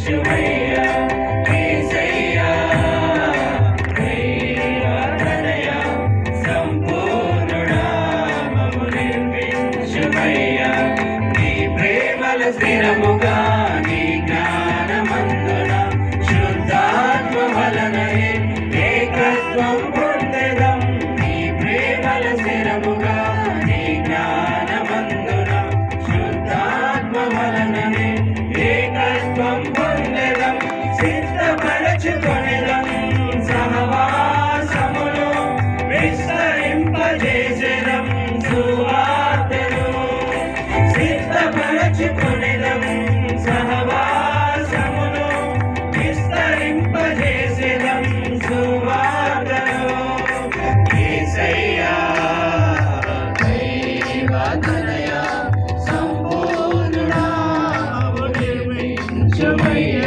నిర్మించుమయ్యా యేసయ్యా దైవతనయ సంపూర్ణుడా మమ్ము నిర్మించుమయ్యా నీ ప్రేమల స్థిరముగా నీ జ్ఞానమందున శుద్ధాత్మ వలననే ఏకత్వం పొందెదం నీ ప్రేమల స్థిరముగా నీ జ్ఞానమందున శుద్ధాత్మ వలననే ఏకత్వం పొందెదం సిద్ధపరచుకొనెదం సహవాసమును విస్తరింపజేసెదం సువార్తను సిద్ధపరచుకొనెదం సహవాసమును విస్తరింపజేసెదం సువార్తను యేసయ్యా దైవతనయ సంపూర్ణుడా మమ్ము నిర్మించుమయ్యా